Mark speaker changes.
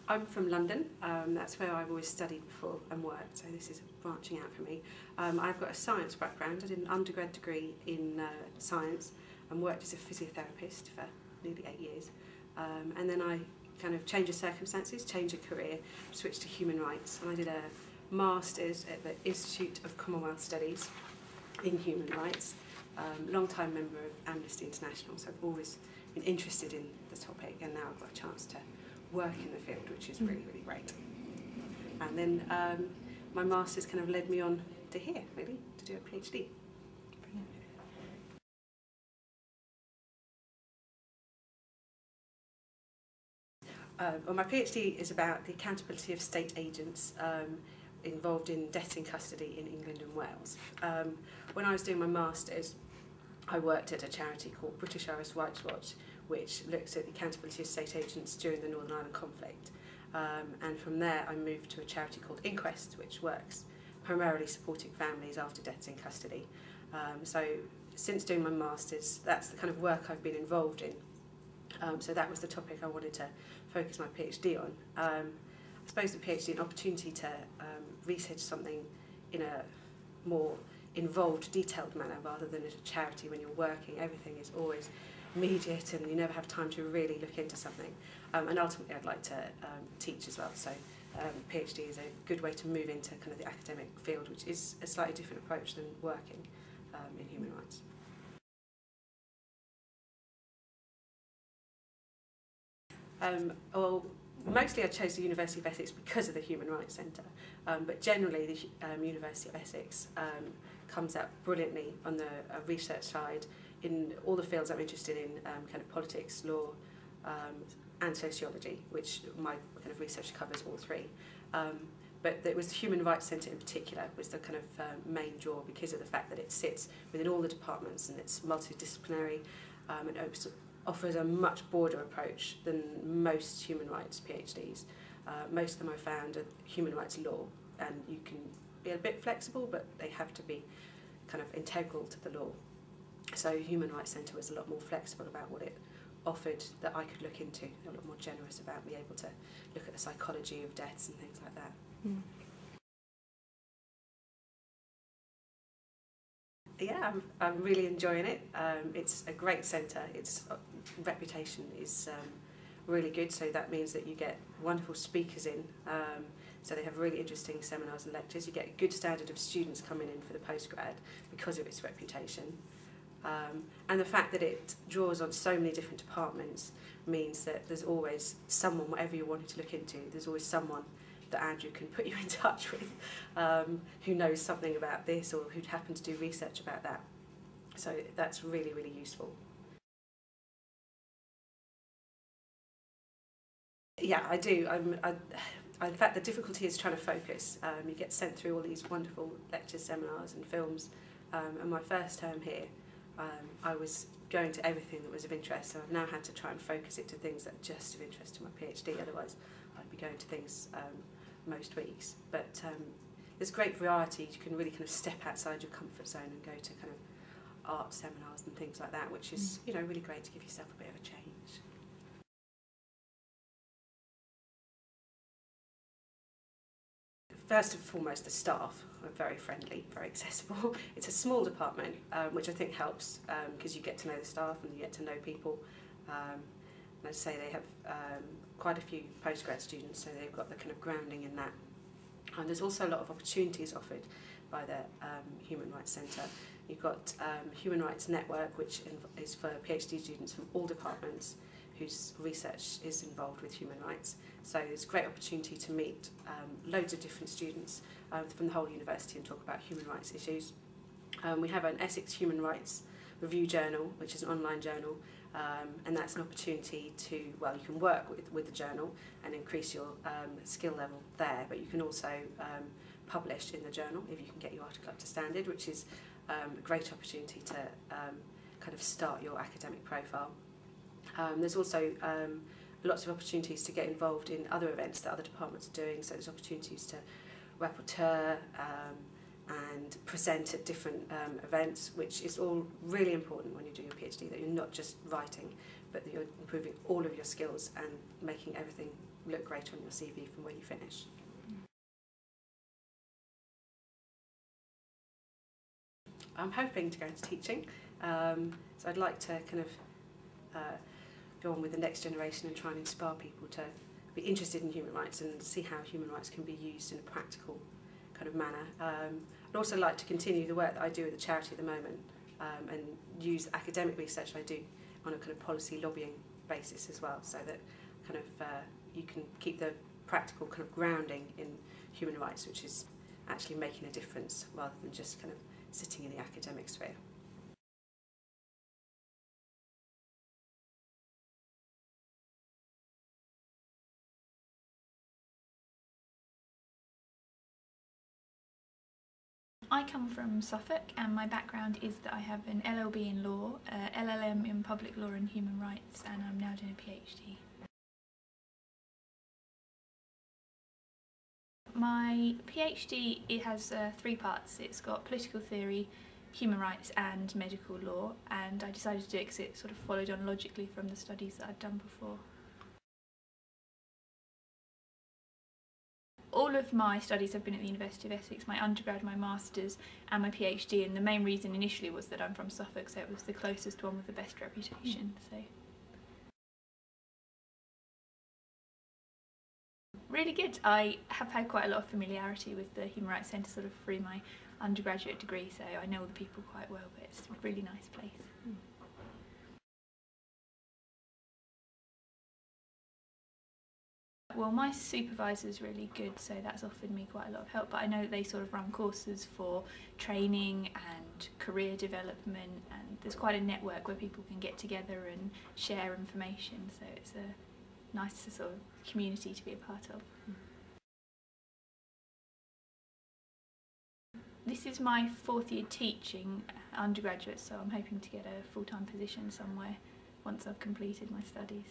Speaker 1: I'm from London. That's where I've always studied before and worked, so this is branching out for me. I've got a science background. I did an undergrad degree in science and worked as a physiotherapist for nearly 8 years. And then I kind of changed the circumstances, changed a career, switched to human rights, and I did a master's at the Institute of Commonwealth Studies in human rights. Long-time member of Amnesty International, so I've always been interested in the topic, and now I've got a chance to work in the field, which is really, really great. And then my master's kind of led me on to here, really, to do a PhD. Well, my PhD is about the accountability of state agents involved in deaths in custody in England and Wales. When I was doing my master's, I worked at a charity called British Irish Rights Watch, which looks at the accountability of state agents during the Northern Ireland conflict. And from there I moved to a charity called Inquest, which works primarily supporting families after deaths in custody. So since doing my master's, that's the kind of work I've been involved in. So that was the topic I wanted to focus my PhD on. I suppose the PhD, an opportunity to research something in a more involved, detailed manner rather than at a charity when you're working. Everything is always immediate and you never have time to really look into something. And ultimately I'd like to teach as well, so PhD is a good way to move into kind of the academic field, which is a slightly different approach than working in human rights. Well, mostly I chose the University of Essex because of the Human Rights Centre, but generally the University of Essex comes out brilliantly on the research side in all the fields I'm interested in, kind of politics, law, and sociology, which my kind of research covers all three. But it was the Human Rights Centre in particular was the kind of main draw because of the fact that it sits within all the departments and it's multidisciplinary and offers a much broader approach than most human rights PhDs. Most of them I found are human rights law, and you can be a bit flexible, but they have to be kind of integral to the law. So Human Rights Centre was a lot more flexible about what it offered that I could look into, a lot more generous about being able to look at the psychology of deaths and things like that. Mm. Yeah, I'm really enjoying it. It's a great centre. Its reputation is really good, so that means that you get wonderful speakers in. So they have really interesting seminars and lectures. You get a good standard of students coming in for the postgrad because of its reputation. And the fact that it draws on so many different departments means that there's always someone, whatever you're wanting to look into, there's always someone that Andrew can put you in touch with who knows something about this or who'd happen to do research about that. So that's really, really useful. Yeah, I do. In fact, the difficulty is trying to focus. You get sent through all these wonderful lectures, seminars and films. And my first term here, I was going to everything that was of interest, so I've now had to try and focus it to things that are just of interest to my PhD, otherwise I'd be going to things most weeks. But there's great variety. You can really kind of step outside your comfort zone and go to kind of art seminars and things like that, which is, you know, really great to give yourself a bit of a change. First and foremost, the staff are very friendly, very accessible. It's a small department, which I think helps because you get to know the staff and you get to know people. And I'd say they have quite a few postgrad students, so they've got the kind of grounding in that. And there's also a lot of opportunities offered by the Human Rights Centre. You've got Human Rights Network, which is for PhD students from all departments whose research is involved with human rights. So it's a great opportunity to meet loads of different students from the whole university and talk about human rights issues. We have an Essex Human Rights Review Journal, which is an online journal, and that's an opportunity to, well, you can work with the journal and increase your skill level there, but you can also publish in the journal if you can get your article up to standard, which is a great opportunity to kind of start your academic profile. There's also lots of opportunities to get involved in other events that other departments are doing, so there's opportunities to rapporteur and present at different events, which is all really important when you're doing a PhD, that you're not just writing, but that you're improving all of your skills and making everything look great on your CV from when you finish. I'm hoping to go into teaching, so I'd like to kind of go on with the next generation and try and inspire people to be interested in human rights and see how human rights can be used in a practical kind of manner. I'd also like to continue the work that I do with the charity at the moment, and use academic research I do on a kind of policy lobbying basis as well, so that kind of you can keep the practical kind of grounding in human rights, which is actually making a difference rather than just kind of sitting in the academic sphere.
Speaker 2: I come from Suffolk, and my background is that I have an LLB in law, LLM in public law and human rights, and I'm now doing a PhD. My PhD, it has 3 parts. It's got political theory, human rights and medical law, and I decided to do it because it sort of followed on logically from the studies that I'd done before. All of my studies have been at the University of Essex, my undergrad, my master's and my PhD, and the main reason initially was that I'm from Suffolk, so it was the closest one with the best reputation. So really good. I have had quite a lot of familiarity with the Human Rights Centre sort of through my undergraduate degree, so I know all the people quite well, but it's a really nice place. Well, my supervisor's really good, so that's offered me quite a lot of help, but I know that they sort of run courses for training and career development, and there's quite a network where people can get together and share information, so it's a nice sort of community to be a part of. This is my 4th year teaching undergraduate, so I'm hoping to get a full-time position somewhere once I've completed my studies.